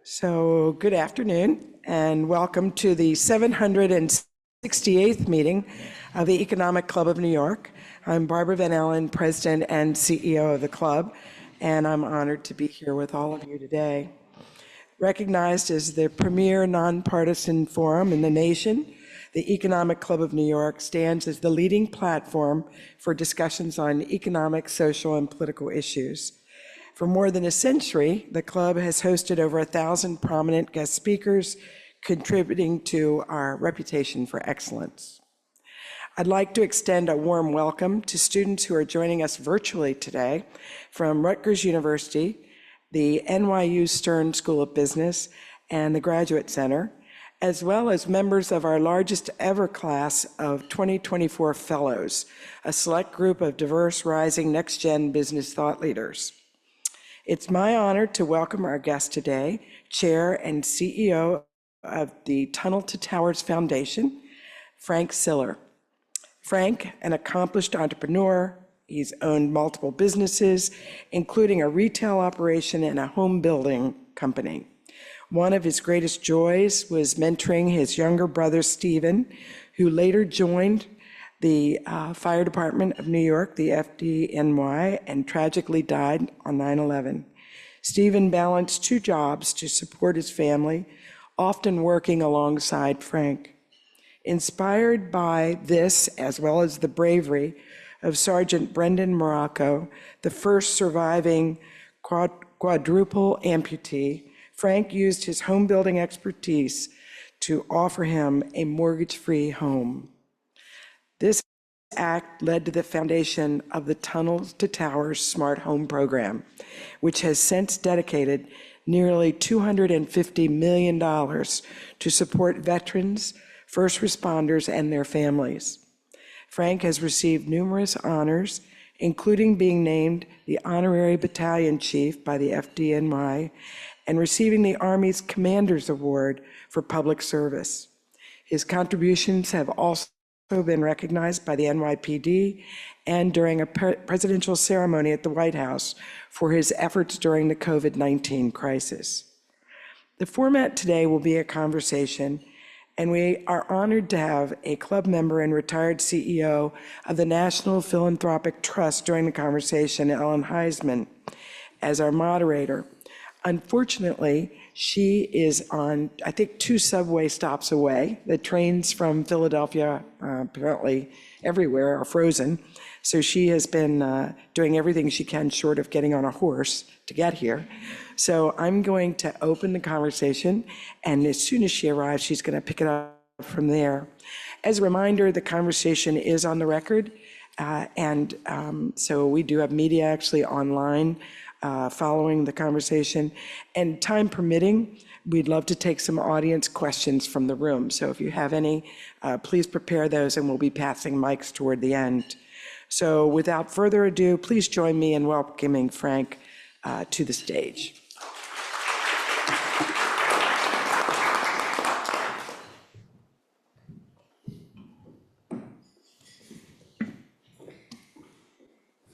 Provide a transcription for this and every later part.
So good afternoon and welcome to the 768th meeting of the Economic Club of New York. I'm Barbara Van Allen, President and CEO of the club, and I'm honored to be here with all of you today. Recognized as the premier nonpartisan forum in the nation, the Economic Club of New York stands as the leading platform for discussions on economic, social, and political issues. For more than a century, the club has hosted over 1,000 prominent guest speakers, contributing to our reputation for excellence. I'd like to extend a warm welcome to students who are joining us virtually today from Rutgers University, the NYU Stern School of Business, and the Graduate Center, as well as members of our largest ever class of 2024 fellows, a select group of diverse, rising, next-gen business thought leaders. It's my honor to welcome our guest today, Chair and CEO of the Tunnel to Towers Foundation, Frank Siller. Frank, an accomplished entrepreneur, he's owned multiple businesses, including a retail operation and a home building company. One of his greatest joys was mentoring his younger brother, Stephen, who later joined the Fire Department of New York, the FDNY, and tragically died on 9/11. Stephen balanced two jobs to support his family, often working alongside Frank. Inspired by this, as well as the bravery of Sergeant Brendan Morocco, the first surviving quadruple amputee, Frank used his home building expertise to offer him a mortgage-free home. This act led to the foundation of the Tunnel to Towers Smart Home Program, which has since dedicated nearly $250 million to support veterans, first responders, and their families. Frank has received numerous honors, including being named the Honorary Battalion Chief by the FDNY and receiving the Army's Commander's Award for Public Service. His contributions have also been recognized by the NYPD and during a presidential ceremony at the White House for his efforts during the COVID-19 crisis. The format today will be a conversation, and we are honored to have a club member and retired CEO of the National Philanthropic Trust during the conversation, Ellen Heisman, as our moderator. Unfortunately, she is on, I think, 2 subway stops away. The trains from Philadelphia, apparently everywhere, are frozen. So she has been doing everything she can short of getting on a horse to get here. So I'm going to open the conversation, and as soon as she arrives, she's going to pick it up from there. As a reminder, the conversation is on the record, so we do have media actually online following the conversation, and time permitting, we'd love to take some audience questions from the room. So if you have any, please prepare those, and we'll be passing mics toward the end. So without further ado, please join me in welcoming Frank to the stage.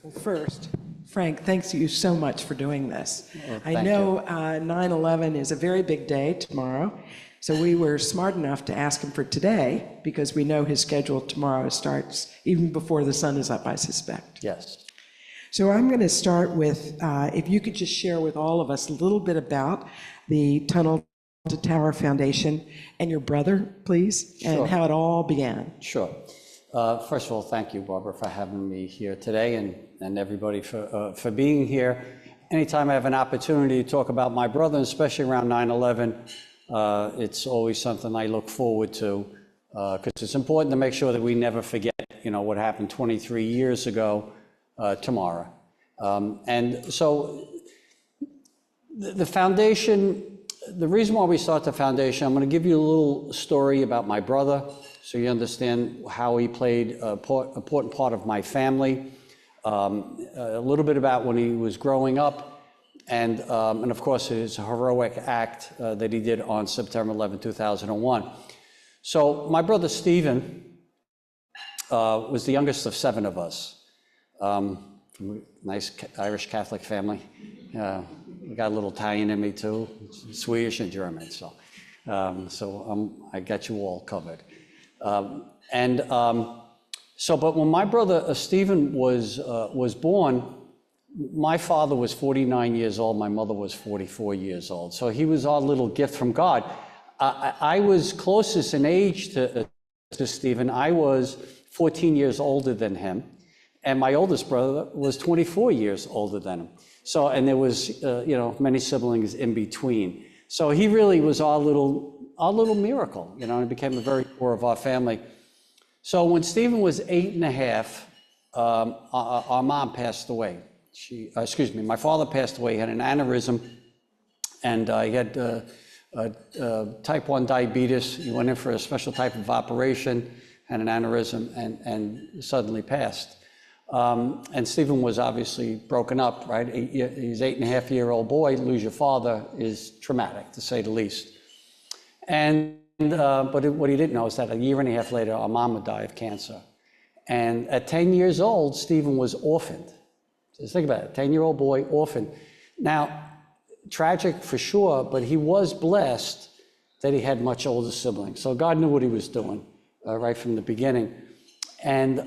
Well, first, Frank, thanks you so much for doing this. Well, I know 9/11 is a very big day tomorrow, so we were smart enough to ask him for today because we know his schedule tomorrow starts even before the sun is up, I suspect. Yes. So I'm going to start with, if you could just share with all of us a little bit about the Tunnel to Tower Foundation and your brother, please, and how it all began. Sure. First of all, thank you, Barbara, for having me here today, and everybody for being here. Anytime I have an opportunity to talk about my brother, especially around 9/11, it's always something I look forward to, because it's important to make sure that we never forget, what happened 23 years ago tomorrow. And so the foundation, the reason why we start the foundation, I'm going to give you a little story about my brother, so you understand how he played an important part of my family, a little bit about when he was growing up, and of course his heroic act that he did on September 11, 2001. So my brother Stephen was the youngest of 7 of us. From a nice Irish Catholic family. got a little Italian in me too, Swedish and German. So, I got you all covered. But when my brother Stephen was born, my father was 49 years old, my mother was 44 years old. So he was our little gift from God. I was closest in age to Stephen. I was 14 years older than him, and my oldest brother was 24 years older than him. So, and there was, many siblings in between. So he really was our little miracle, and became a very core of our family. So when Stephen was 8.5, our mom passed away. My father passed away. He had an aneurysm, and he had type 1 diabetes. He went in for a special type of operation, had an aneurysm, and suddenly passed. And Stephen was obviously broken up, right? He's 8.5-year-old boy, lose your father is traumatic, to say the least. But what he didn't know is that a year and a half later, our mom would die of cancer. And at 10 years old, Stephen was orphaned. Just think about it, 10-year-old boy, orphaned. Now, tragic for sure, but he was blessed that he had much older siblings. So God knew what he was doing right from the beginning. And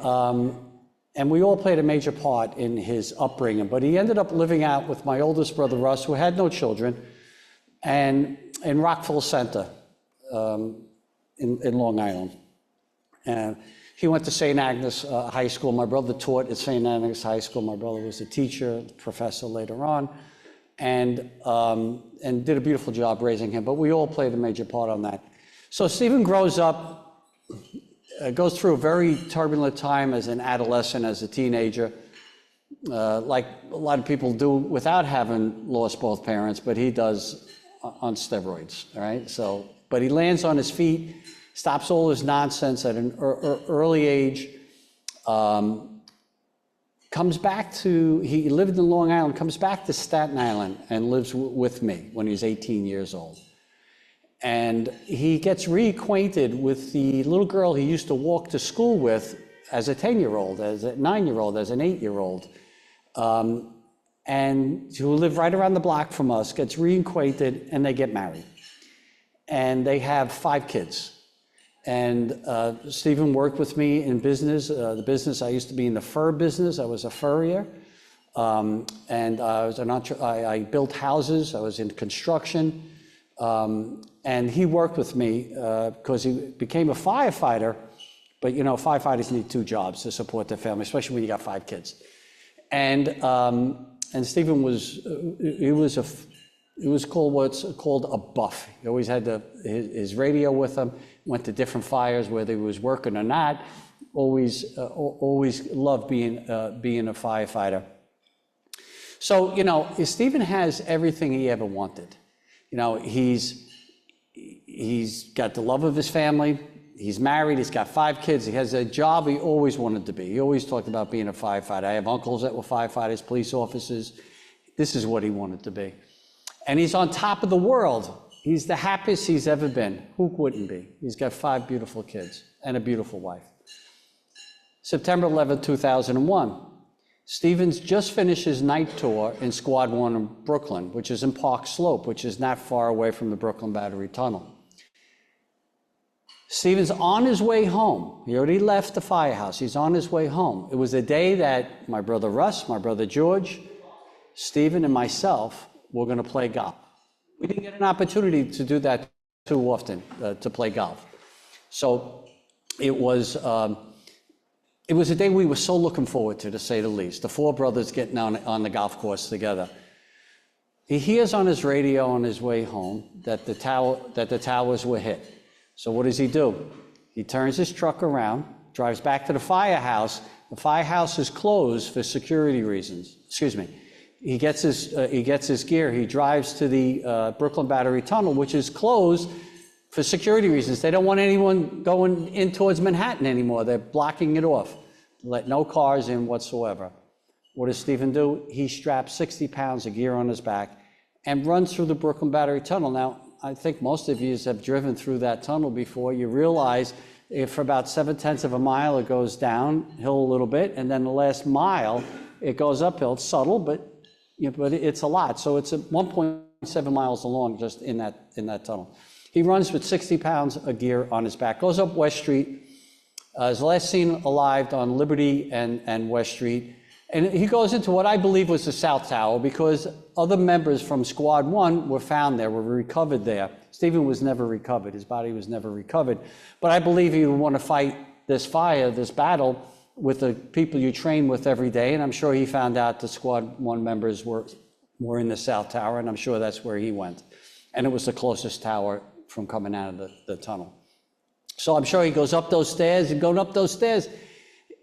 we all played a major part in his upbringing, but he ended up living out with my oldest brother, Russ, who had no children, and in Rockville Center in Long Island. And he went to St. Agnes High School. My brother taught at St. Agnes High School. My brother was a teacher, professor later on, and did a beautiful job raising him, but we all played a major part on that. So Stephen grows up, goes through a very turbulent time as an adolescent, as a teenager, like a lot of people do without having lost both parents, but he does on steroids, all right? So, but he lands on his feet, stops all his nonsense at an early age, comes back to, he lived in Long Island, comes back to Staten Island and lives with me when he's 18 years old. And he gets reacquainted with the little girl he used to walk to school with as a 10-year-old, as a 9-year-old, as an 8-year-old, and who lived right around the block from us, gets reacquainted, and they get married. And they have 5 kids. And Stephen worked with me in business. The business, I used to be in the fur business. I was a furrier. And I was I built houses. I was in construction. And he worked with me because he became a firefighter. But firefighters need 2 jobs to support their family, especially when you got 5 kids. And Stephen was, it was called what's called a buff. He always had his radio with him, went to different fires, whether he was working or not, always loved being a firefighter. So, Stephen has everything he ever wanted. He's got the love of his family, he's married, he's got 5 kids, he has a job he always wanted to be. He always talked about being a firefighter. I have uncles that were firefighters, police officers. This is what he wanted to be. And he's on top of the world. He's the happiest he's ever been. Who wouldn't be? He's got 5 beautiful kids and a beautiful wife. September 11, 2001. Stephen's just finished his night tour in Squad 1 in Brooklyn, which is in Park Slope, which is not far away from the Brooklyn Battery Tunnel. Stephen's on his way home. He already left the firehouse. He's on his way home. It was the day that my brother Russ, my brother George, Stephen, and myself were going to play golf. We didn't get an opportunity to do that too often, to play golf. So it was a day we were so looking forward to say the least. The 4 brothers getting on the golf course together. He hears on his radio on his way home that the towers were hit. So what does he do? He turns his truck around, drives back to the firehouse. The firehouse is closed for security reasons. Excuse me. He gets his gear. He drives to the Brooklyn Battery Tunnel, which is closed for security reasons. They don't want anyone going in towards Manhattan anymore. They're blocking it off. Let no cars in whatsoever. What does Stephen do? He straps 60 pounds of gear on his back and runs through the Brooklyn Battery Tunnel. Now, I think most of you have driven through that tunnel before. You realize if for about 7/10 of a mile, it goes downhill a little bit, and then the last mile, it goes uphill. It's subtle, but but it's a lot. So it's 1.7 miles along just in that tunnel. He runs with 60 pounds of gear on his back, goes up West Street, is last seen alive on Liberty and West Street. And he goes into what I believe was the South Tower because other members from Squad 1 were found there, were recovered there. Stephen was never recovered. His body was never recovered. But I believe he would want to fight this fire, this battle, with the people you train with every day. And I'm sure he found out the Squad 1 members were in the South Tower, and I'm sure that's where he went. And it was the closest tower from coming out of the tunnel. So I'm sure he goes up those stairs, and going up those stairs,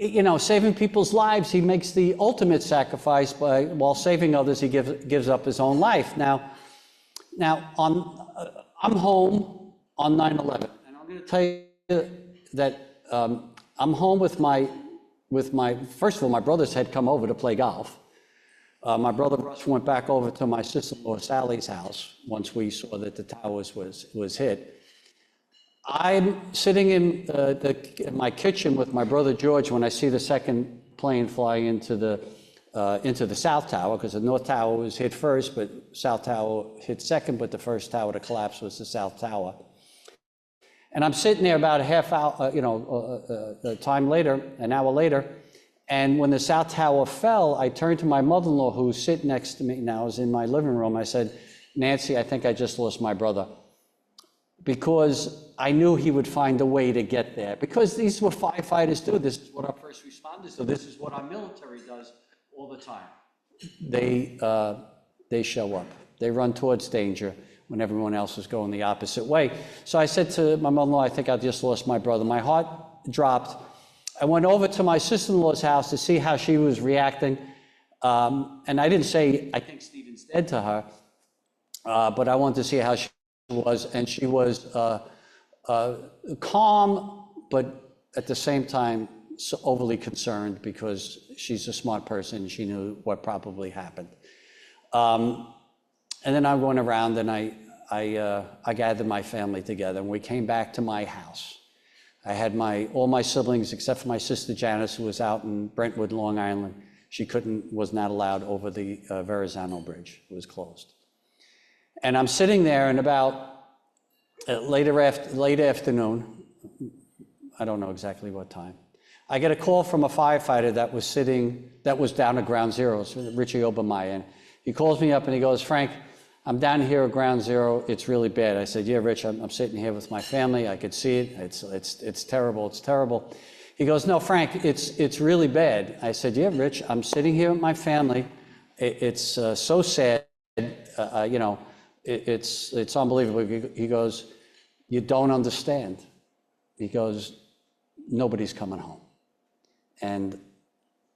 you know, saving people's lives, he makes the ultimate sacrifice while saving others, he gives up his own life. Now I'm home on 9/11, and I'm going to tell you that I'm home with my, first of all, my brothers had come over to play golf. My brother Russ went back over to my sister-in-law Sally's house once we saw that the towers was hit. I'm sitting in my kitchen with my brother George when I see the second plane flying into the South Tower, because the North Tower was hit first, but South Tower hit second, but the first tower to collapse was the South Tower. And I'm sitting there about a half hour, an hour later, and when the South Tower fell, I turned to my mother-in-law, who's sitting next to me now, is in my living room. I said, "Nancy, I think I just lost my brother." Because I knew he would find a way to get there. Because these were firefighters do. This is what our first responders do. This is what our military does all the time. They show up. They run towards danger when everyone else is going the opposite way. So I said to my mother-in-law, "I think I just lost my brother." My heart dropped. I went over to my sister-in-law's house to see how she was reacting. And I didn't say, "I think Stephen's dead" to her, but I wanted to see how she was, and she was calm, but at the same time so overly concerned because she's a smart person. She knew what probably happened. And then I went around and I gathered my family together, and we came back to my house. I had all my siblings except for my sister Janice, who was out in Brentwood, Long Island. She was not allowed over the Verrazano Bridge. It was closed. And I'm sitting there, and about late afternoon, I don't know exactly what time, I get a call from a firefighter that was down at Ground Zero, Richie Obermeyer. And he calls me up and he goes, "Frank, I'm down here at Ground Zero. It's really bad." I said, "Yeah, Rich, I'm sitting here with my family. I could see it. It's terrible. It's terrible." He goes, "No, Frank, it's really bad." I said, "Yeah, Rich, I'm sitting here with my family. It's so sad. It's unbelievable." He goes, "You don't understand." He goes, "Nobody's coming home." And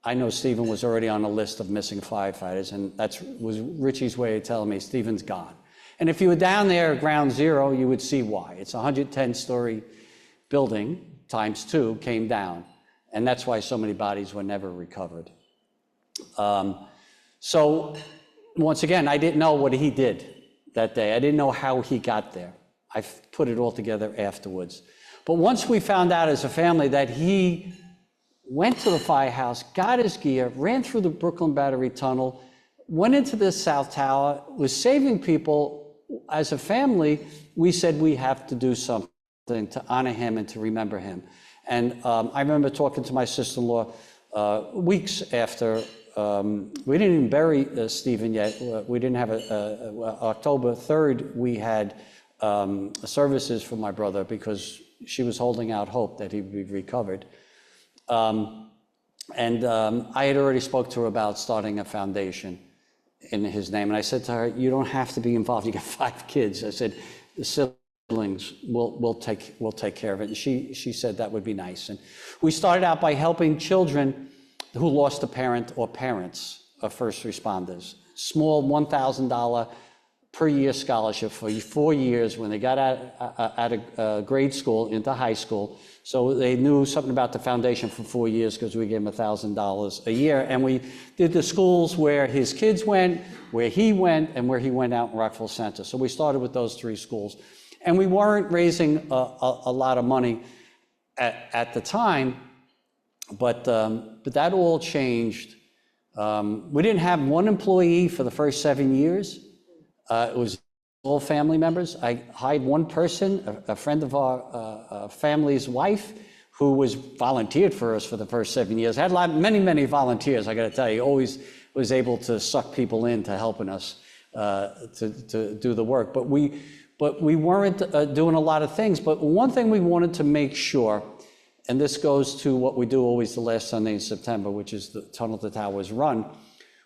I know Stephen was already on a list of missing firefighters, and that was Richie's way of telling me Stephen's gone. And if you were down there at Ground Zero, you would see why. It's a 110-story building, times 2, came down. And that's why so many bodies were never recovered. So once again, I didn't know what he did that day. I didn't know how he got there. I put it all together afterwards. But once we found out as a family that he went to the firehouse, got his gear, ran through the Brooklyn Battery Tunnel, went into the South Tower, was saving people, as a family, we said we have to do something to honor him and to remember him. And I remember talking to my sister-in-law weeks after. We didn't even bury Stephen yet. We didn't have October 3rd, we had services for my brother because she was holding out hope that he'd be recovered. I had already spoke to her about starting a foundation in his name. And I said to her, "You don't have to be involved. You got 5 kids." I said, "The siblings will take care of it." And she said that would be nice. And we started out by helping children who lost a parent or parents of first responders. Small $1,000 per year scholarship for 4 years when they got out of grade school into high school. So they knew something about the foundation for 4 years because we gave them $1,000 a year. And we did the schools where his kids went, where he went, and where he went out in Rockville Center. So we started with those 3 schools. And we weren't raising a lot of money at the time, but that all changed We didn't have one employee for the first 7 years. It was all family members. I hired one person, a friend of our family's wife, who was volunteered for us for the first 7 years. Had many volunteers, I got to tell you. Always was able to suck people into helping us to do the work. But we weren't doing a lot of things. But one thing we wanted to make sure, and this goes to what we do always the last Sunday in September, which is the Tunnel to Towers run.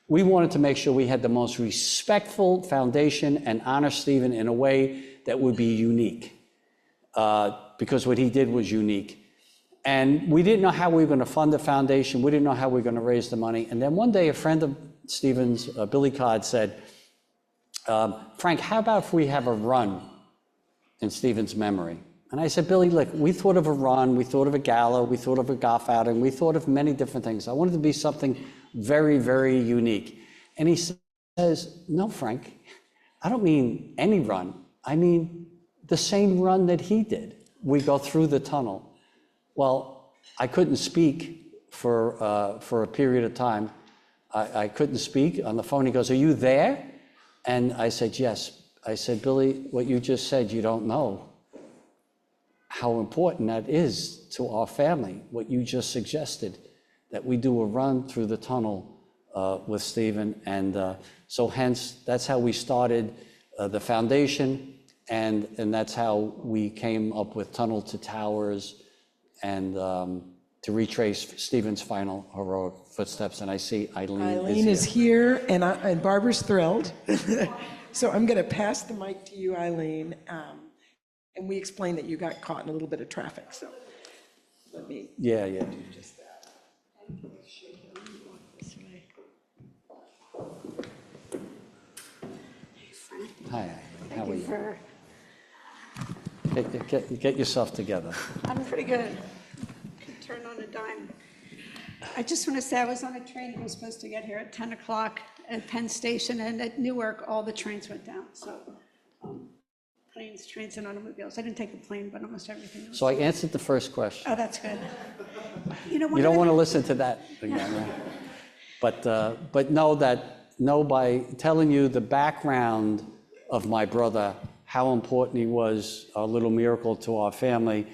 We wanted to make sure we had the most respectful foundation and honor Stephen in a way that would be unique, because what he did was unique. And we didn't know how we were going to fund the foundation. We didn't know how we were going to raise the money. And then one day, a friend of Stephen's, Billy Codd, said, Frank, how about if we have a run in Stephen's memory? And I said, Billy, look, we thought of a run, we thought of a gala, we thought of a golf outing, we thought of many different things. I wanted to be something very, very unique. And he says, no, Frank, I don't mean any run. I mean the same run that he did. We go through the tunnel. Well, I couldn't speak for a period of time. I couldn't speak on the phone. He goes, are you there? And I said, yes. I said, Billy, what you just said, you don't know how important that is to our family, what you just suggested, that we do a run through the tunnel with Stephen. And so hence, that's how we started the foundation, and that's how we came up with Tunnel to Towers, and to retrace Stephen's final heroic footsteps. And I see Eileen is here, and Barbara's thrilled. So I'm going to pass the mic to you, Eileen. And we explained that you got caught in a little bit of traffic, so let me do just that. Hi, Eileen. How are you? Get yourself together. I'm pretty good. Can turn on a dime. I just want to say I was on a train that was supposed to get here at 10 o'clock at Penn Station, and at Newark, all the trains went down. So planes, trains, and automobiles. I didn't take the plane, but almost everything else. So I answered the first question. Oh, that's good. You don't want to listen to that again, right? But know by telling you the background of my brother, how important he was, a little miracle to our family,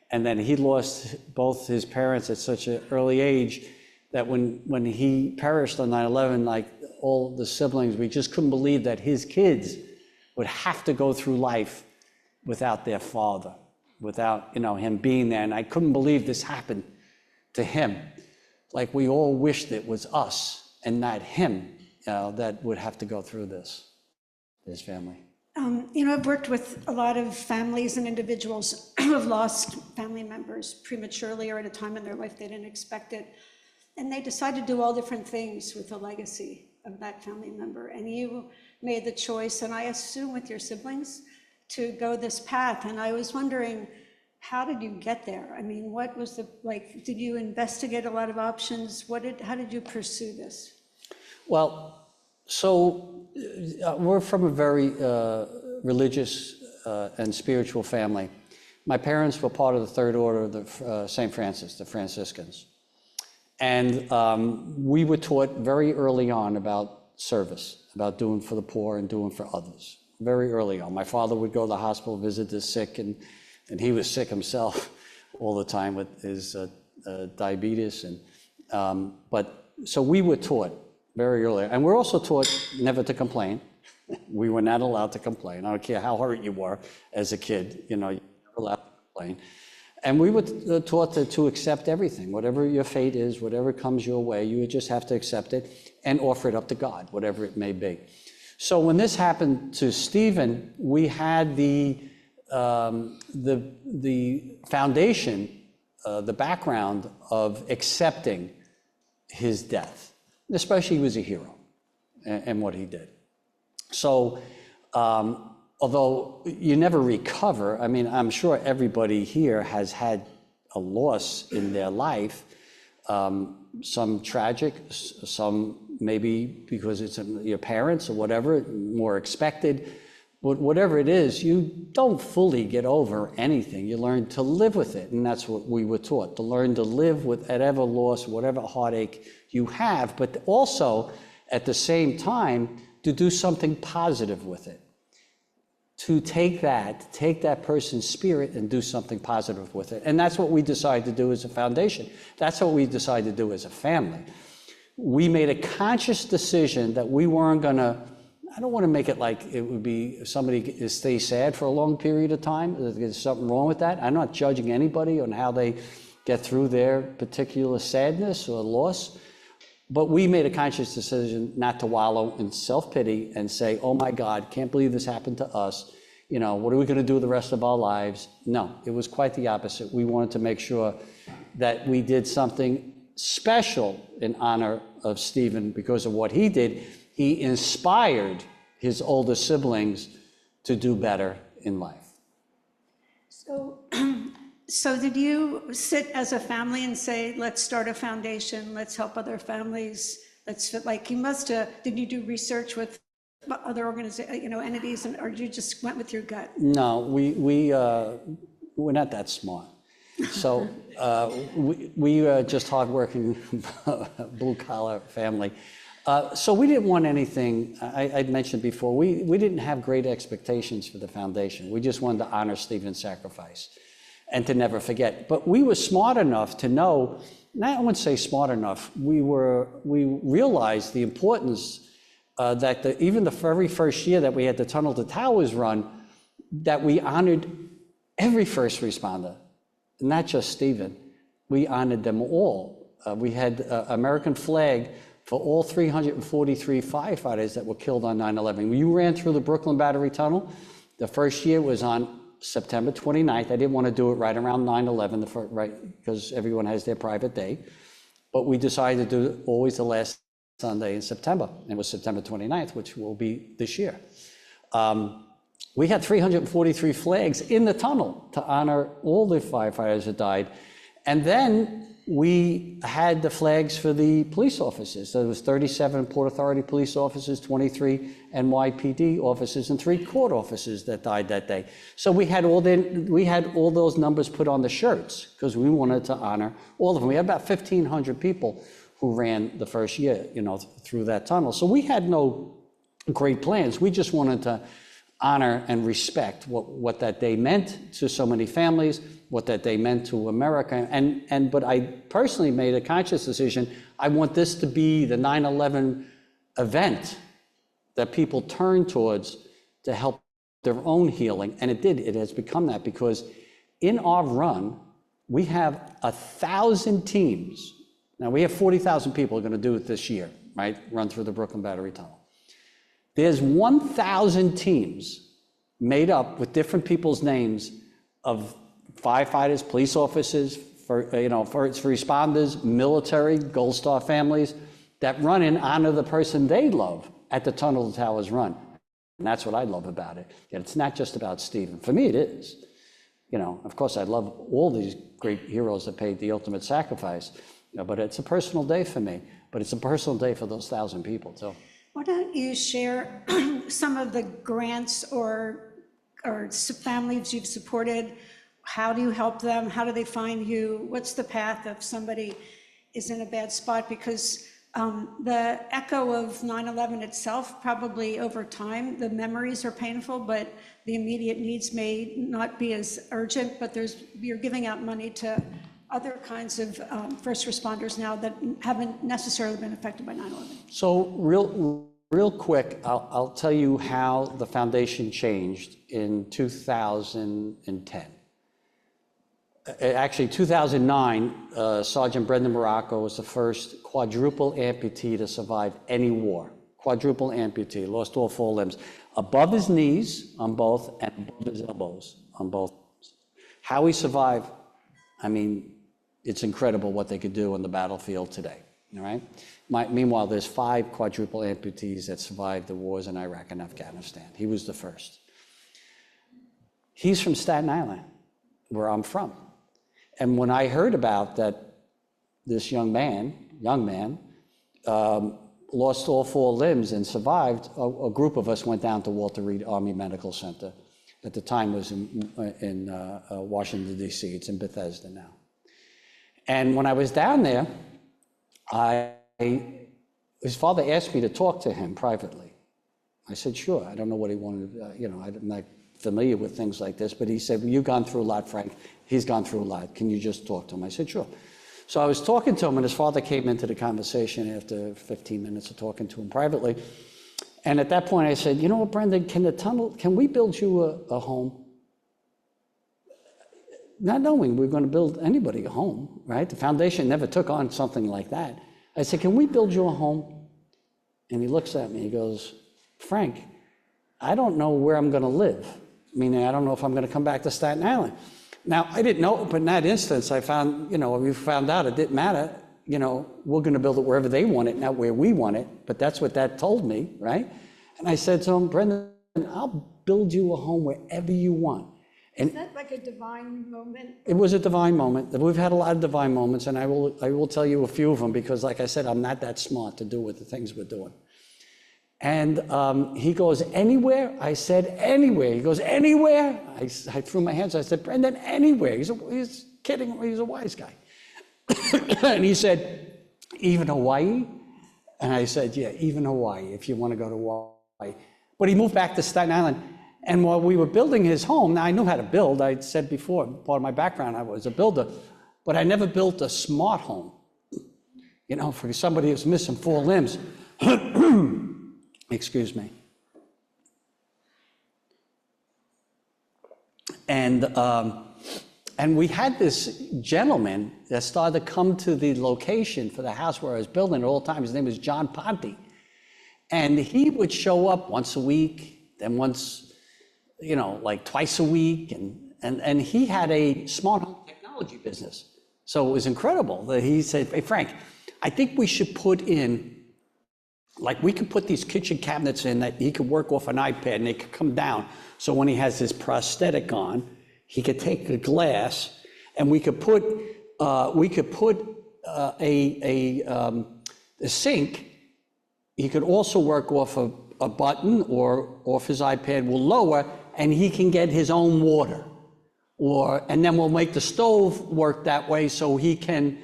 and then he lost both his parents at such an early age that when he perished on 9/11, like all the siblings, we just couldn't believe that his kids would have to go through life without their father, without him being there. And I couldn't believe this happened to him. Like we all wished it was us and not him that would have to go through this, his family. I've worked with a lot of families and individuals who have lost family members prematurely or at a time in their life they didn't expect it. And they decide to do all different things with the legacy of that family member. And you made the choice, and I assume with your siblings, to go this path. And I was wondering, how did you get there? I mean, what was did you investigate a lot of options? How did you pursue this? Well, so we're from a very religious and spiritual family. My parents were part of the Third Order of the St. Francis, the Franciscans. And we were taught very early on about service, about doing for the poor and doing for others, very early on. My father would go to the hospital, visit the sick, and he was sick himself all the time with his diabetes. So we were taught very early. And we're also taught never to complain. We were not allowed to complain. I don't care how hurt you were as a kid, you're never allowed to complain. And we were taught to accept everything, whatever your fate is, whatever comes your way, you would just have to accept it and offer it up to God, whatever it may be. So when this happened to Stephen, we had the foundation, the background of accepting his death, especially he was a hero and what he did. So although you never recover, I mean, I'm sure everybody here has had a loss in their life, some tragic, some maybe because it's your parents or whatever, more expected. whatever it is, you don't fully get over anything. You learn to live with it. And that's what we were taught, to learn to live with whatever loss, whatever heartache you have, but also at the same time to do something positive with it. To take that person's spirit and do something positive with it. And that's what we decided to do as a foundation. That's what we decided to do as a family. We made a conscious decision that we weren't gonna, I don't want to make it like it would be if somebody stays sad for a long period of time. There's something wrong with that. I'm not judging anybody on how they get through their particular sadness or loss. But we made a conscious decision not to wallow in self-pity and say, oh my God, can't believe this happened to us. You know, what are we going to do the rest of our lives? No, it was quite the opposite. We wanted to make sure that we did something special in honor of Stephen because of what he did. He inspired his older siblings to do better in life. So did you sit as a family and say, let's start a foundation, let's help other families, like you must have, did you do research with other organizations, entities, or you just went with your gut? No, we're not that smart. So we are just hardworking blue collar family. So we didn't want anything, I'd mentioned before, we didn't have great expectations for the foundation. We just wanted to honor Stephen's sacrifice and to never forget. But we were smart enough to know, I wouldn't say smart enough, we realized the importance that even the very first year that we had the Tunnel to Towers run, that we honored every first responder, not just Stephen. We honored them all. We had American flag for all 343 firefighters that were killed on 9/11. You ran through the Brooklyn Battery Tunnel. The first year was on September 29th. I didn't want to do it right around 9/11, right, because everyone has their private day. But we decided to do it always the last Sunday in September. It was September 29th, which will be this year. We had 343 flags in the tunnel to honor all the firefighters that died. And then we had the flags for the police officers. So there was 37 Port Authority police officers, 23 NYPD officers, and 3 court officers that died that day. So we had all those numbers put on the shirts because we wanted to honor all of them. We had about 1,500 people who ran the first year, through that tunnel. So we had no great plans. We just wanted to honor and respect what that day meant to so many families, what that day meant to America. But I personally made a conscious decision. I want this to be the 9/11 event that people turn towards to help their own healing. And it did. It has become that because in our run, we have 1,000 teams. Now we have 40,000 people going to do it this year, right? Run through the Brooklyn Battery Tunnel. There's 1,000 teams made up with different people's names of firefighters, police officers, first responders, military, Gold Star families that run in honor of the person they love at the Tunnel to Towers run. And that's what I love about it. It's not just about Stephen. For me, it is. Of course, I love all these great heroes that paid the ultimate sacrifice, but it's a personal day for me. But it's a personal day for those 1,000 people, too. Why don't you share some of the grants or families you've supported? How do you help them? How do they find you? What's the path if somebody is in a bad spot? Because the echo of 9/11 itself, probably over time, the memories are painful, but the immediate needs may not be as urgent, but you're giving out money to other kinds of first responders now that haven't necessarily been affected by 9/11. So real quick, I'll tell you how the foundation changed in 2010. Actually, 2009, Sergeant Brendan Morocco was the first quadruple amputee to survive any war. Quadruple amputee, lost all 4 limbs. Above his knees on both and above his elbows on both. How he survived, it's incredible what they could do on the battlefield today, all right? Meanwhile, there's 5 quadruple amputees that survived the wars in Iraq and Afghanistan. He was the first. He's from Staten Island, where I'm from. And when I heard about that, this young man lost all 4 limbs and survived, a group of us went down to Walter Reed Army Medical Center. At the time was in Washington, D.C. It's in Bethesda now. And when I was down there, his father asked me to talk to him privately. I said, sure. I don't know what he wanted, I'm not familiar with things like this, but he said, well, you've gone through a lot, Frank. He's gone through a lot. Can you just talk to him? I said, sure. So I was talking to him, and his father came into the conversation after 15 minutes of talking to him privately. And at that point, I said, you know what, Brendan, can we build you a home? Not knowing we were going to build anybody a home, right? The foundation never took on something like that. I said, can we build you a home? And he looks at me, he goes, Frank, I don't know where I'm going to live. Meaning, I don't know if I'm going to come back to Staten Island. Now, I didn't know, but in that instance, we found out it didn't matter. We're going to build it wherever they want it, not where we want it. But that's what Dad told me, right? And I said to him, Brendan, I'll build you a home wherever you want. And is that like a divine moment? It was a divine moment. We've had a lot of divine moments, and I will tell you a few of them because, like I said, I'm not that smart to do with the things we're doing. And he goes, anywhere? I said, anywhere. He goes, anywhere? I threw my hands. I said, Brendan, anywhere. He's kidding. He's a wise guy. And he said, even Hawaii? And I said, yeah, even Hawaii, if you want to go to Hawaii. But he moved back to Staten Island. And while we were building his home, now I knew how to build. I said before, part of my background, I was a builder. But I never built a smart home. For somebody who's missing 4 limbs. Excuse me. And we had this gentleman that started to come to the location for the house where I was building at all times. His name was John Ponte. And he would show up once a week, then once, like twice a week. And he had a smart home technology business. So it was incredible that he said, hey, Frank, I think we should put in, like we could put these kitchen cabinets in that he could work off an iPad and they could come down. So when he has his prosthetic on, he could take the glass and we could put a sink. He could also work off a button or off his iPad. We'll lower and he can get his own water. And then we'll make the stove work that way so he can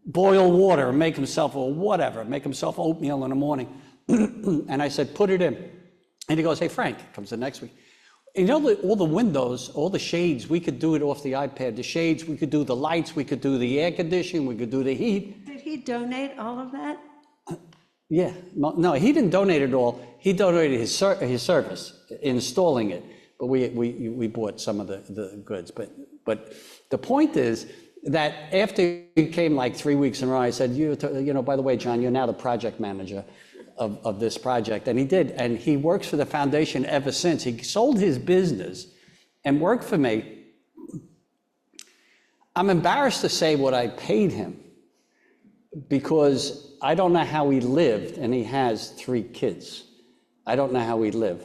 boil water, make himself oatmeal in the morning. And I said, put it in. And he goes, hey, Frank, comes the next week. And all the windows, all the shades, we could do it off the iPad. The shades, we could do the lights, we could do the air conditioning, we could do the heat. Did he donate all of that? Yeah, no, he didn't donate it all. He donated his service, installing it. But we bought some of the goods. But the point is, that after he came like 3 weeks in a row, I said, by the way, John, you're now the project manager of this project. And he did. And he works for the foundation ever since. He sold his business and worked for me. I'm embarrassed to say what I paid him because I don't know how he lived, and he has 3 kids. I don't know how he lived.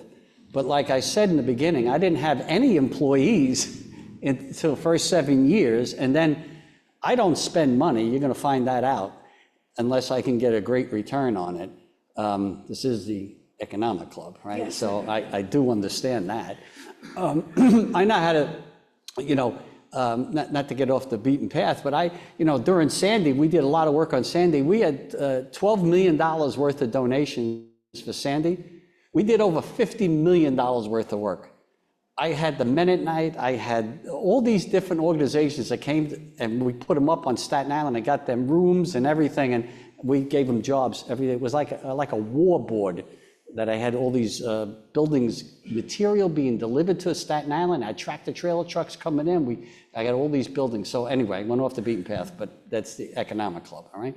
But like I said in the beginning, I didn't have any employees until the first 7 years, and then I don't spend money, you're gonna find that out, unless I can get a great return on it. This is the economic club, right? Yes. So I do understand that. I know how to, not to get off the beaten path, but during Sandy, we did a lot of work on Sandy. We had $12 million worth of donations for Sandy. We did over $50 million worth of work. I had the Men at Night, I had all these different organizations that came and we put them up on Staten Island. I got them rooms and everything, and we gave them jobs every day. It was like a war board that I had all these buildings, material being delivered to Staten Island. I had tractor trailer trucks coming in. I got all these buildings. So anyway, I went off the beaten path, but that's the economic club, all right?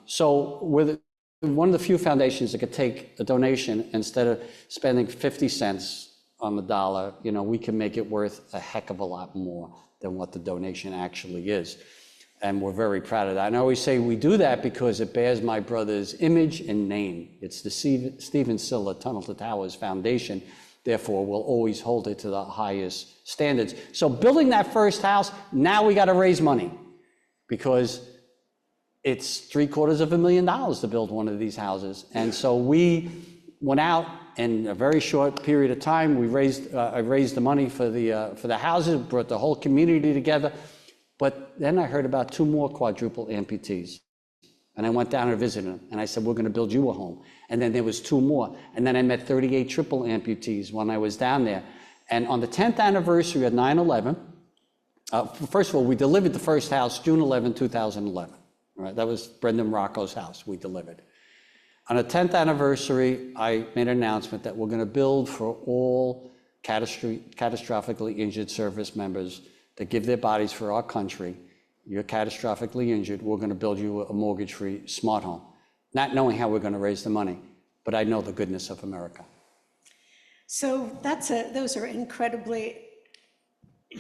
So we're one of the few foundations that could take a donation instead of spending 50 cents on the dollar, we can make it worth a heck of a lot more than what the donation actually is. And we're very proud of that. And I always say we do that because it bears my brother's image and name. It's the Stephen Siller Tunnel to Towers Foundation. Therefore, we'll always hold it to the highest standards. So building that first house, now we got to raise money because it's $750,000 to build one of these houses. And so we went out in a very short period of time. I raised the money for the houses, brought the whole community together. But then I heard about 2 more quadruple amputees. And I went down and visited them. And I said, we're going to build you a home. And then there was 2 more. And then I met 38 triple amputees when I was down there. And on the 10th anniversary of 9/11, first of all, we delivered the first house June 11, 2011. All right, that was Brendan Rocco's house we delivered. On the 10th anniversary, I made an announcement that we're going to build for all catastrophically injured service members that give their bodies for our country. You're catastrophically injured, we're going to build you a mortgage-free smart home. Not knowing how we're going to raise the money, but I know the goodness of America. So those are incredibly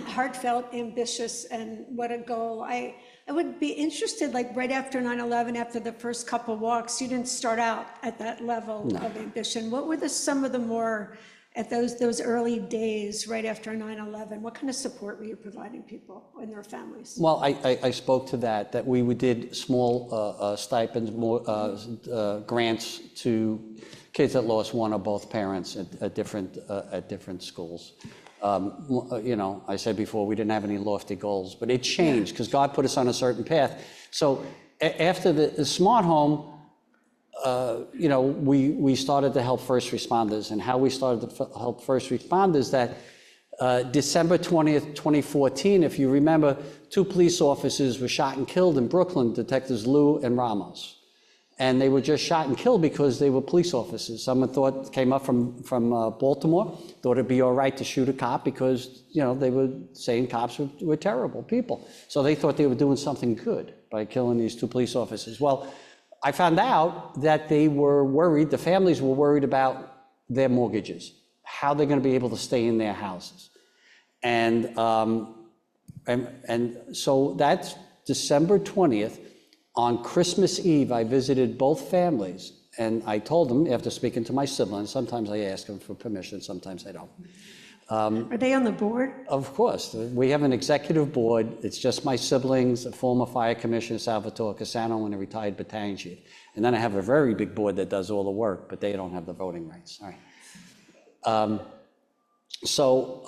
heartfelt, ambitious, and what a goal. I would be interested, like right after 9/11, after the first couple walks, you didn't start out at that level of ambition. What were some of the more, at those early days right after 9/11, what kind of support were you providing people and their families? Well, I spoke to that we did small stipends, more grants to kids that lost one or both parents at different schools. You know, I said before, we didn't have any lofty goals, but it changed because God put us on a certain path. So after the smart home, you know, we started to help first responders, and how we started to help first responders, that December 20th, 2014, if you remember, 2 police officers were shot and killed in Brooklyn, Detectives Liu and Ramos. And they were just shot and killed because they were police officers. Someone came up from Baltimore, thought it'd be all right to shoot a cop because, you know, they were saying cops were terrible people. So they thought they were doing something good by killing these 2 police officers. Well, I found out that they were worried, the families were worried about their mortgages, how they're going to be able to stay in their houses. And so that's December 20th. On Christmas Eve, I visited both families, and I told them, after speaking to my siblings, sometimes I ask them for permission, sometimes I don't. Are they on the board? Of course. We have an executive board. It's just my siblings, a former fire commissioner, Salvatore Cassano, and a retired battalion chief. And then I have a very big board that does all the work, but they don't have the voting rights. All right. So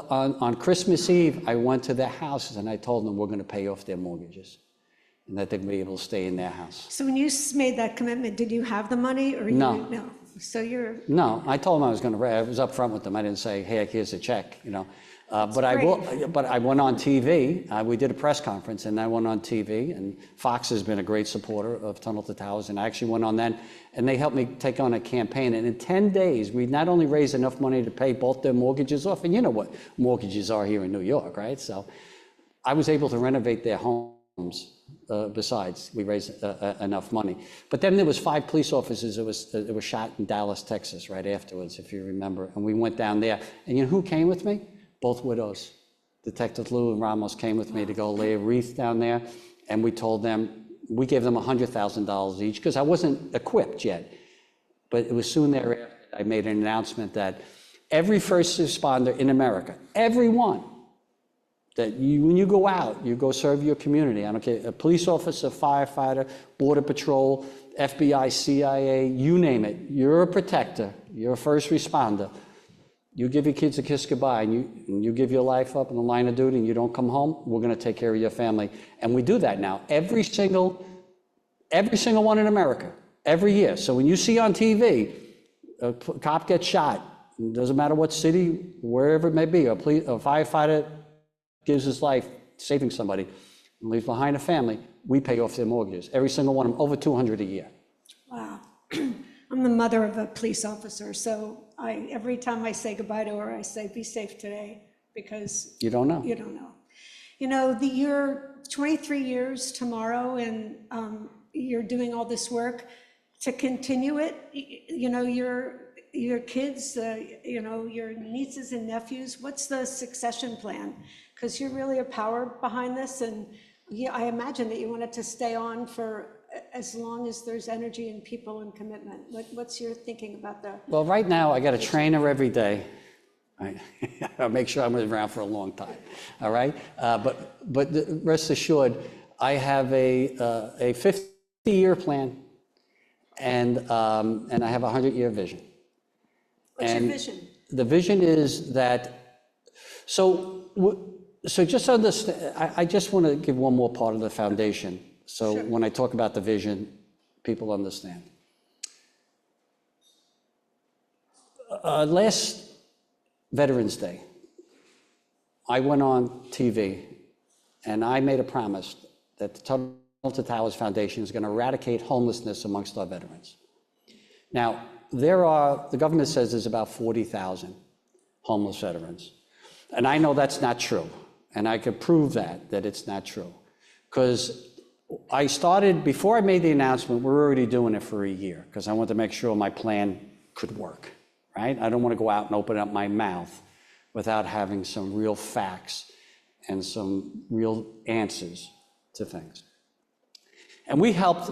on Christmas Eve, I went to their houses and I told them we're going to pay off their mortgages and that they're going to be able to stay in their house. So when you made that commitment, did you have the money or No. No. So you're... No, I told them I was going to, I was up front with them. I didn't say, hey, here's a check, you know. But I went on TV. We did a press conference and I went on TV, and Fox has been a great supporter of Tunnel to Towers, and I actually went on then, and they helped me take on a campaign. And in 10 days, we not only raised enough money to pay both their mortgages off, and you know what mortgages are here in New York, right? So I was able to renovate their homes. Besides, we raised enough money. But then there was 5 police officers that were shot in Dallas, Texas, right afterwards, if you remember. And we went down there, and you know who came with me? Both widows. Detective Liu and Ramos came with me to go lay a wreath down there, and we told them, we gave them $100,000 each, because I wasn't equipped yet. But it was soon thereafter I made an announcement that every first responder in America, everyone, that when you go out, you go serve your community. I don't care, a police officer, firefighter, border patrol, FBI, CIA, you name it. You're a protector, you're a first responder. You give your kids a kiss goodbye, and you give your life up in the line of duty, and you don't come home, we're going to take care of your family. And we do that now. Every single one in America, every year. So when you see on TV, a cop gets shot, it doesn't matter what city, wherever it may be, a firefighter gives his life saving somebody and leaves behind a family, we pay off their mortgages. Every single one of them, over $200 a year. Wow. I'm the mother of a police officer, so every time I say goodbye to her, I say, be safe today, because you don't know. You don't know. You know, you're 23 years tomorrow, and you're doing all this work to continue it. You know, your kids, you know, your nieces and nephews, what's the succession plan? Because you're really a power behind this, and yeah, I imagine that you want it to stay on for as long as there's energy and people and commitment. What's your thinking about that? Well, right now I got a trainer every day. I'll make sure I'm around for a long time. All right, but rest assured, I have a 50-year plan, and I have a 100-year vision. What's your And vision? the vision is that, so just understand, I just want to give one more part of the foundation. So Sure. when I talk about the vision, people understand. Last Veterans Day, I went on TV and I made a promise that the Tunnel to Towers Foundation is going to eradicate homelessness amongst our veterans. Now, the government says there's about 40,000 homeless veterans. And I know that's not true. And I could prove that it's not true. Because I started, before I made the announcement, we're already doing it for a year, because I wanted to make sure my plan could work, right? I don't want to go out and open up my mouth without having some real facts and some real answers to things. And we helped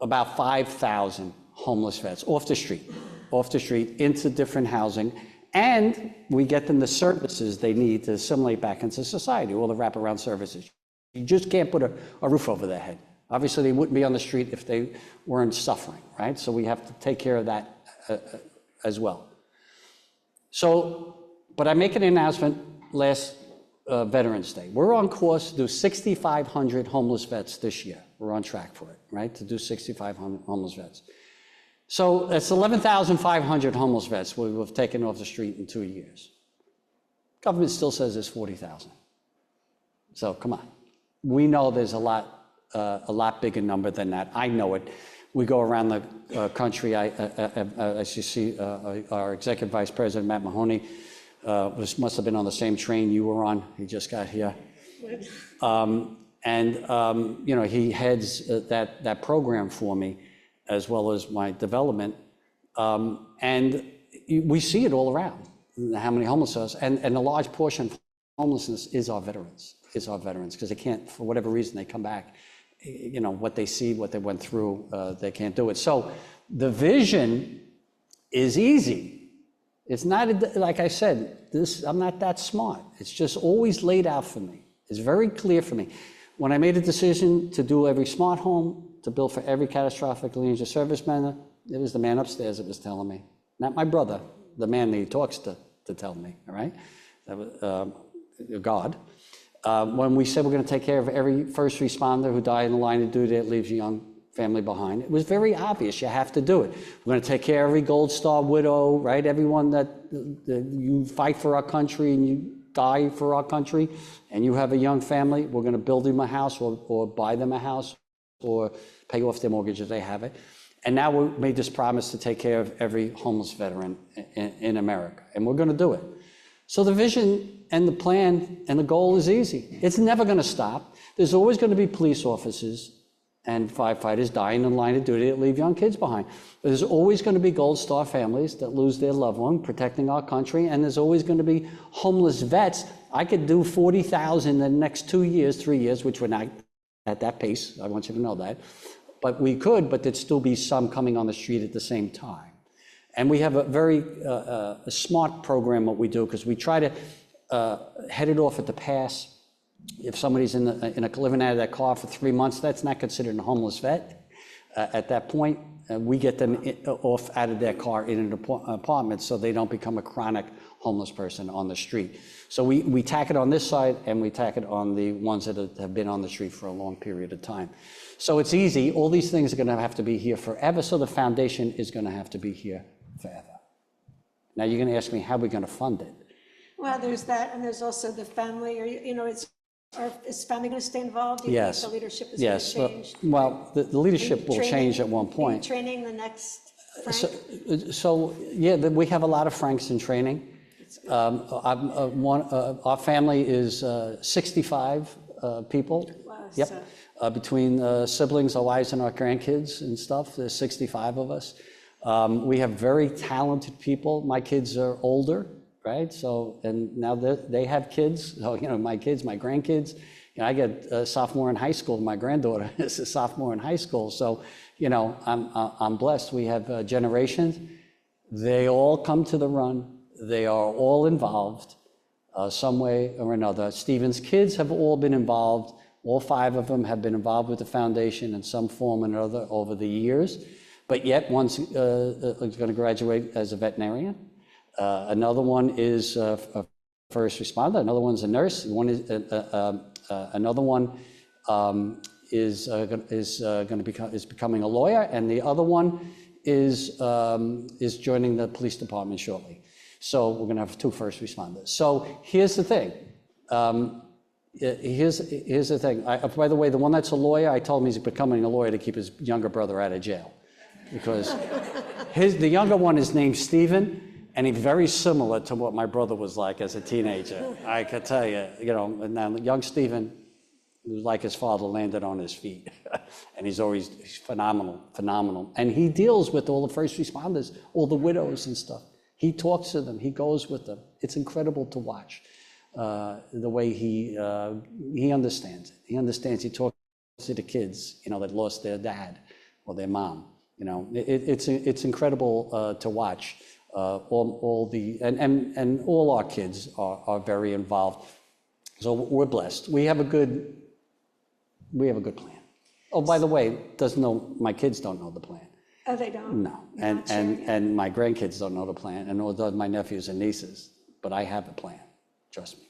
about 5,000 homeless vets off the street into different housing, and we get them the services they need to assimilate back into society, all the wraparound services. You just can't put a roof over their head. Obviously, they wouldn't be on the street if they weren't suffering, right? So we have to take care of that as well. So, but I make an announcement last Veterans Day. We're on course to do 6,500 homeless vets this year. We're on track for it, right? To do 6,500 homeless vets. So that's 11,500 homeless vets we've taken off the street in 2 years. Government still says there's 40,000. So come on. We know there's a lot bigger number than that. I know it. We go around the country. As you see, our Executive Vice President, Matt Mahoney, must have been on the same train you were on. He just got here. You know, he heads that program for me, as well as my development. And we see it all around, how many homeless are, and a large portion of homelessness is our veterans, because they can't, for whatever reason, they come back, you know, what they see, what they went through, they can't do it. So the vision is easy. It's not, like I said, I'm not that smart. It's just always laid out for me. It's very clear for me. When I made a decision to do every smart home, to build for every catastrophically injured serviceman, it was the man upstairs that was telling me, not my brother, the man that he talks to tell me, all right? That was God. When we said we're going to take care of every first responder who died in the line of duty that leaves a young family behind, it was very obvious. You have to do it. We're going to take care of every Gold Star widow, right? Everyone that you fight for our country and you die for our country, and you have a young family, we're going to build them a house or buy them a house or pay off their mortgage if they have it. And now we made this promise to take care of every homeless veteran in America, and we're going to do it. So the vision and the plan and the goal is easy. It's never going to stop. There's always going to be police officers and firefighters dying in line of duty that leave young kids behind. There's always going to be Gold Star families that lose their loved one protecting our country, and there's always going to be homeless vets. I could do 40,000 in the next 2 years, 3 years, which we're not at that pace. I want you to know that. But we could, but there'd still be some coming on the street at the same time. And we have a very a smart program, what we do, because we try to head it off at the pass. If somebody's living out of that car for 3 months, that's not considered a homeless vet. At that point, we get them off out of their car in an apartment so they don't become a chronic homeless person on the street. So we tack it on this side, and we tack it on the ones that have been on the street for a long period of time. So it's easy. All these things are going to have to be here forever, so the foundation is going to have to be here forever. Now you're going to ask me how we're going to fund it. Well, there's that, and there's also the family, or, you know, is family going to stay involved? Do you Yes. think the leadership is Yes. going to change? Well, the leadership will change at one Are you point. training the next Frank? So yeah, we have a lot of Franks in training. Our family is 65 people. Wow, Yep. so- Between siblings, our wives, and our grandkids and stuff, there's 65 of us. We have very talented people. My kids are older, right? So, and now they have kids. So, you know, my kids, my grandkids. You know, I get a sophomore in high school. My granddaughter is a sophomore in high school. So, you know, I'm blessed. We have generations. They all come to the run. They are all involved some way or another. Stephen's kids have all been involved All 5 of them have been involved with the foundation in some form or another over the years, but yet one's going to graduate as a veterinarian. Another one is a first responder. Another one's a nurse. One is another one is becoming a lawyer, and the other one is joining the police department shortly. So we're going to have 2 first responders. So here's the thing. Here's the thing. By the way, the one that's a lawyer, I told him he's becoming a lawyer to keep his younger brother out of jail, because the younger one is named Stephen. And he's very similar to what my brother was like as a teenager. I could tell you, and now young Stephen, like his father, landed on his feet. And he's phenomenal. And he deals with all the first responders, all the widows and stuff. He talks to them, he goes with them. It's incredible to watch the way he understands it. He understands, he talks to the kids, that lost their dad or their mom. It's incredible to watch. All our kids are very involved, so we're blessed. We have a good plan. Oh, by the way, my kids don't know the plan. Oh, they don't? No, and my grandkids don't know the plan, and nor do my nephews and nieces. But I have a plan. Trust me.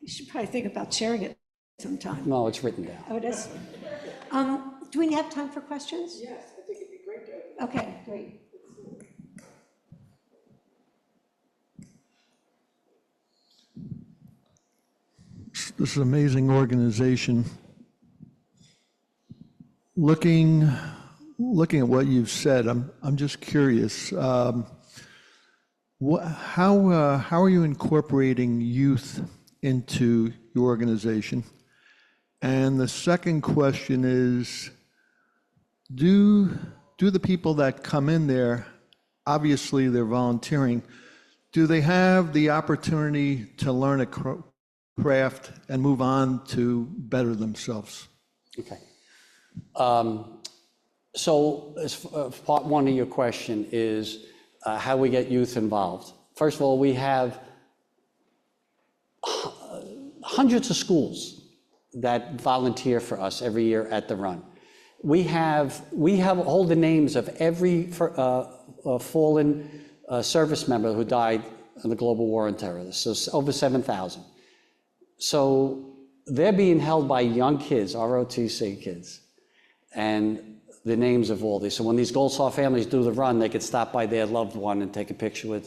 You should probably think about sharing it sometime. No, it's written down. Oh, it is. Do we have time for questions? Yes, I think it'd be great to. Okay, great. This is an amazing organization. Looking at what you've said, I'm just curious. How are you incorporating youth into your organization? And the second question is, do the people that come in there, obviously they're volunteering, do they have the opportunity to learn a craft and move on to better themselves? Okay. So as part one of your question is how we get youth involved. First of all, we have hundreds of schools that volunteer for us every year at the run. We have all the names of every fallen service member who died in the global war on terror. So over 7,000. So they're being held by young kids, ROTC kids, and the names of all these. So when these Gold Star families do the run, they could stop by their loved one and take a picture with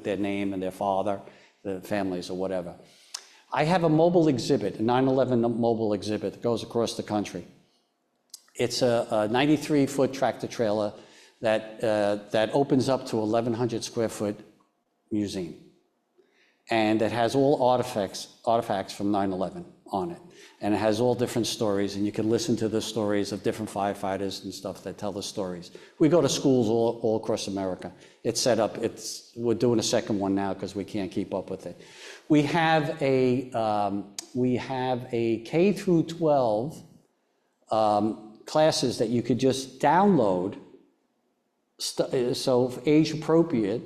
their name and their father, the families or whatever. I have a mobile exhibit, a 9/11 mobile exhibit that goes across the country. It's a 93-foot tractor trailer that opens up to 1,100 square foot museum. And it has all artifacts from 9/11 on it. And it has all different stories, and you can listen to the stories of different firefighters and stuff that tell the stories. We go to schools all across America. It's set up, we're doing a second one now because we can't keep up with it. We have a K through 12 classes that you could just download, so age appropriate,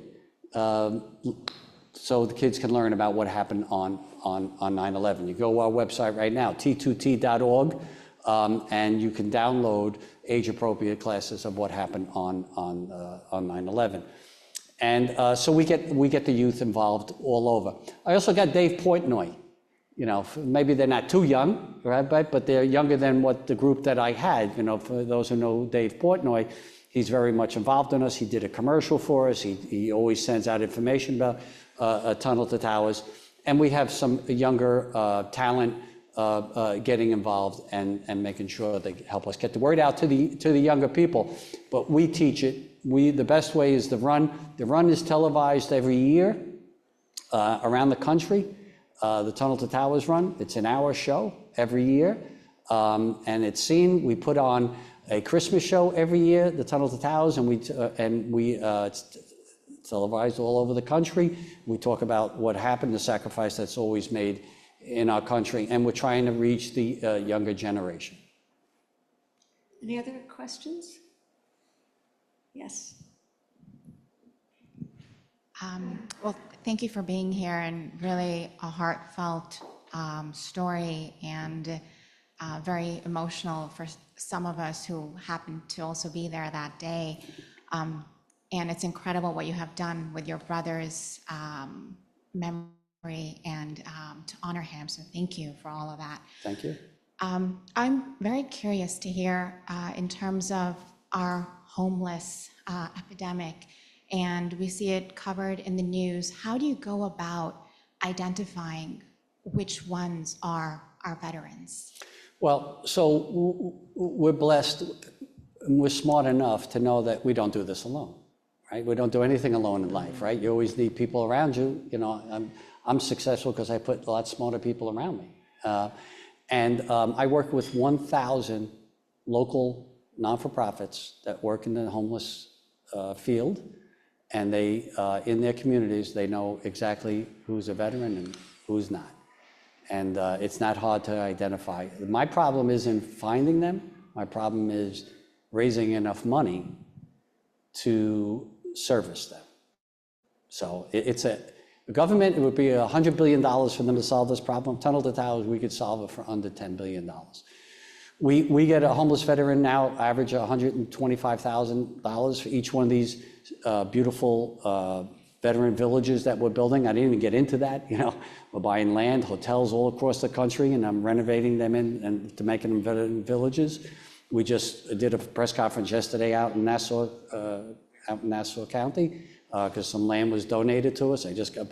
so the kids can learn about what happened on 9/11. You go to our website right now, t2t.org, and you can download age-appropriate classes of what happened on 9/11. And so we get the youth involved all over. I also got Dave Portnoy. Maybe they're not too young, right? But they're younger than what the group that I had. For those who know Dave Portnoy, he's very much involved in us. He did a commercial for us. He always sends out information about Tunnel to Towers. And we have some younger talent getting involved and making sure they help us get the word out to the younger people. But we teach it. The best way is the run. The run is televised every year around the country. The Tunnel to Towers run. It's an hour show every year, and it's seen. We put on a Christmas show every year, the Tunnel to Towers, and it's televised all over the country. We talk about what happened, the sacrifice that's always made in our country, and we're trying to reach the younger generation. Any other questions? Yes. Well, thank you for being here, and really a heartfelt story, and very emotional for some of us who happened to also be there that day. And it's incredible what you have done with your brother's memory and to honor him. So thank you for all of that. Thank you. I'm very curious to hear in terms of our homeless epidemic, and we see it covered in the news. How do you go about identifying which ones are our veterans? Well, so we're blessed, and we're smart enough to know that we don't do this alone, right? We don't do anything alone in life, right? You always need people around you. You know, I'm successful because I put a lot smarter people around me. I work with 1,000 local non-for-profits that work in the homeless field, and they, in their communities, they know exactly who's a veteran and who's not. And it's not hard to identify. My problem isn't finding them. My problem is raising enough money to service them. So the government, it would be $100 billion for them to solve this problem. Tunnel to Towers, we could solve it for under $10 billion. We get a homeless veteran now, average $125,000 for each one of these beautiful veteran villages that we're building. I didn't even get into that. You know, we're buying land, hotels all across the country, and I'm renovating them and to making them veteran villages. We just did a press conference yesterday out in Nassau County, because some land was donated to us. I just got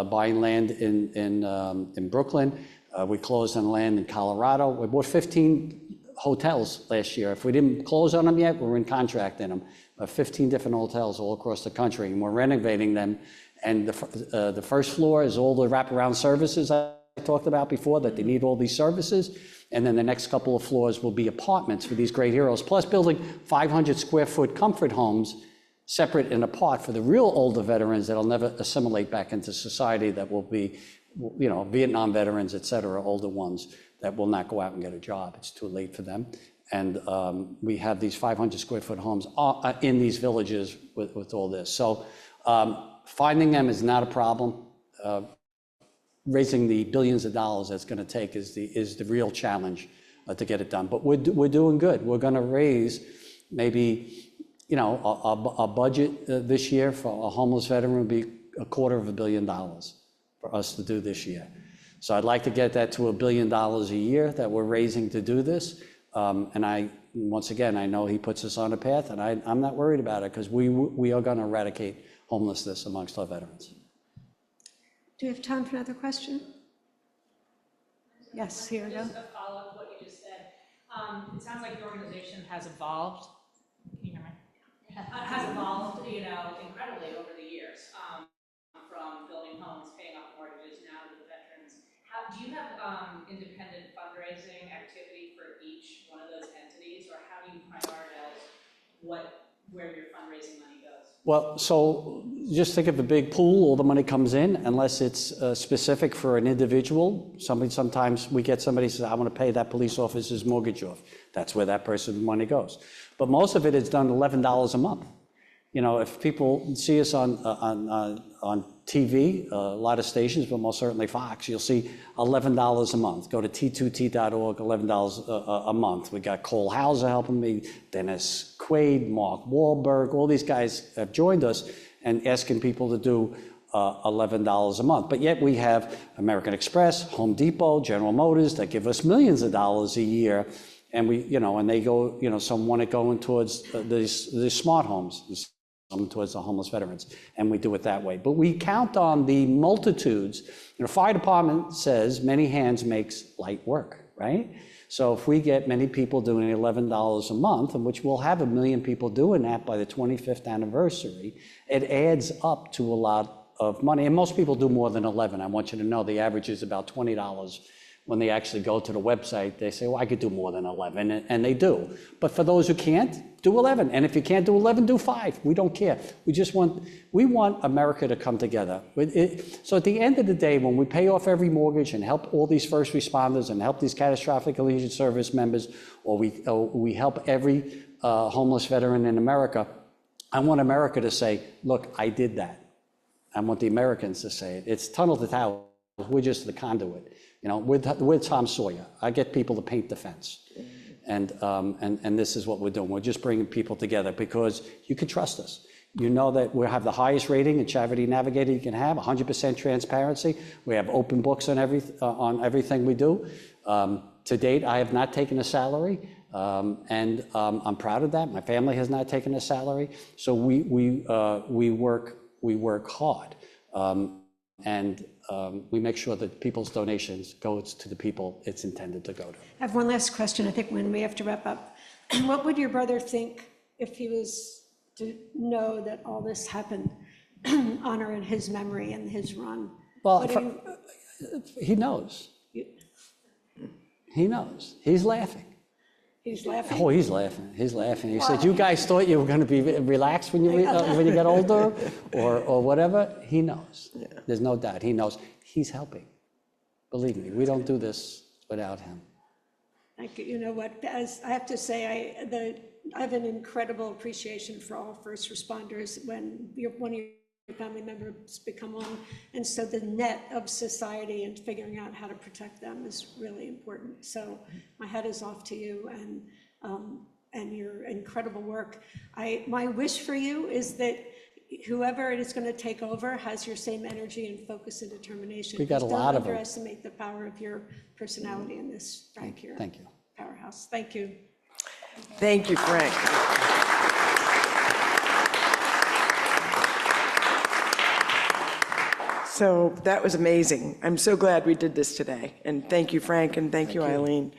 buying land in Brooklyn. We closed on land in Colorado. We bought 15 hotels last year. If we didn't close on them yet, we're in contract in them. 15 different hotels all across the country, and we're renovating them. And the first floor is all the wraparound services I talked about before, that they need all these services. And then the next couple of floors will be apartments for these great heroes, plus building 500 square foot comfort homes separate and apart for the real older veterans that'll never assimilate back into society, that will be, you know, Vietnam veterans, et cetera, older ones that will not go out and get a job. It's too late for them. And we have these 500 square foot homes in these villages with all this. So finding them is not a problem. Raising the billions of dollars that's going to take is the real challenge to get it done. But we're doing good. We're going to raise maybe, you know, a budget this year for a homeless veteran would be $250 million for us to do this year. So I'd like to get that to $1 billion a year that we're raising to do this. And once again, I know he puts us on a path, and I'm not worried about it, because we are going to eradicate homelessness amongst our veterans. Do we have time for another question? Yes, here we go. Just a follow-up to what you just said. It sounds like the organization has evolved. Can you hear me? Has evolved, you know, incredibly over the years, from building homes, paying off mortgages, now to the veterans. Do you have independent fundraising activity for each one of those entities, or how do you prioritize where your fundraising money goes? Well, so just think of a big pool. All the money comes in, unless it's specific for an individual. Sometimes we get somebody who says, I want to pay that police officer's mortgage off. That's where that person's money goes. But most of it is done $11 a month. You know, if people see us on TV, a lot of stations, but most certainly Fox, you'll see $11 a month. Go to t2t.org, $11 a month. We got Cole Hauser helping me, Dennis Quaid, Mark Wahlberg, all these guys have joined us and asking people to do $11 a month. But yet we have American Express, Home Depot, General Motors that give us millions of dollars a year. And we, you know, and they go, you know, some want it going towards these smart homes, some towards the homeless veterans, and we do it that way. But we count on the multitudes. You know, fire department says many hands makes light work, right? So if we get many people doing $11 a month, and which we'll have 1 million people doing that by the 25th anniversary, it adds up to a lot of money. And most people do more than 11. I want you to know the average is about $20. When they actually go to the website, they say, well, I could do more than 11, and they do. But for those who can't, do 11. And if you can't do 11, do 5. We don't care. We want America to come together. So at the end of the day, when we pay off every mortgage and help all these first responders and help these catastrophic collision service members, or we help every homeless veteran in America, I want America to say, look, I did that. I want the Americans to say it. It's tunnel to towers. we're just the conduit. You know, we're Tom Sawyer. I get people to paint the fence. And this is what we're doing. We're just bringing people together because you can trust us. You know that we have the highest rating in Charity Navigator you can have, 100% transparency. We have open books on everything we do. To date, I have not taken a salary, and I'm proud of that. My family has not taken a salary. So we work hard, and we make sure that people's donations goes to the people it's intended to go to. I have one last question, I think, when we have to wrap up. What would your brother think if he was to know that all this happened, honoring his memory and his run? Well, he knows. He knows. He's laughing. He's laughing? Oh, he's laughing. He's laughing. He said, "You guys thought you were going to be relaxed when you get older, or whatever." He knows. Yeah. There's no doubt. He knows. He's helping. Believe me, we don't do this without him. Thank you. You know what? As I have to say, I have an incredible appreciation for all first responders when one of your family members become one, and so the net of society and figuring out how to protect them is really important. So my hat is off to you and your incredible work. My wish for you is that whoever it is going to take over has your same energy and focus and determination. We got a lot of them. Don't underestimate the power of your personality in this, Frank. You're Thank you. Powerhouse. Thank you. Thank you, Frank. So that was amazing. I'm so glad we did this today. And thank you, Frank, and thank you, Eileen.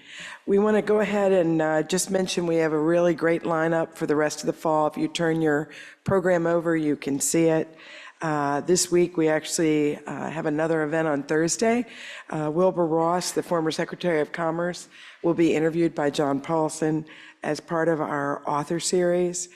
We want to go ahead and just mention we have a really great lineup for the rest of the fall. If you turn your program over, you can see it. This week, we actually have another event on Thursday. Wilbur Ross, the former Secretary of Commerce, will be interviewed by John Paulson as part of our author series.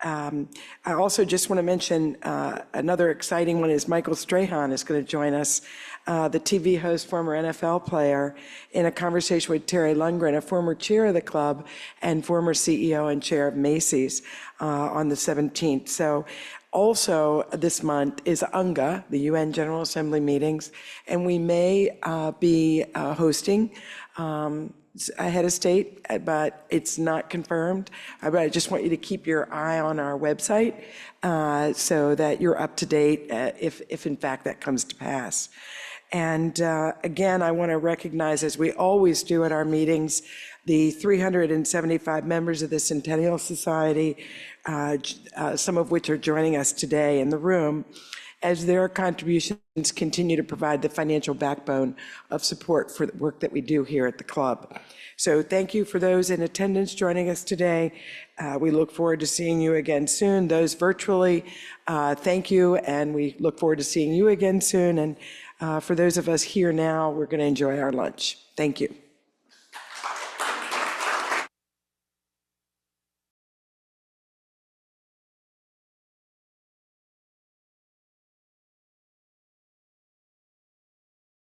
I also just want to mention another exciting one is Michael Strahan is going to join us, the TV host, former NFL player, in a conversation with Terry Lundgren, a former chair of the club and former CEO and chair of Macy's, on the 17th. So also this month is UNGA, the UN General Assembly meetings, and we may be hosting a head of state, but it's not confirmed. But I just want you to keep your eye on our website so that you're up to date if in fact that comes to pass. And again, I want to recognize, as we always do at our meetings, the 375 members of the Centennial Society, some of which are joining us today in the room, as their contributions continue to provide the financial backbone of support for the work that we do here at the club. So thank you for those in attendance joining us today. We look forward to seeing you again soon. Those virtually, thank you, and we look forward to seeing you again soon. And for those of us here now, we're going to enjoy our lunch. Thank you.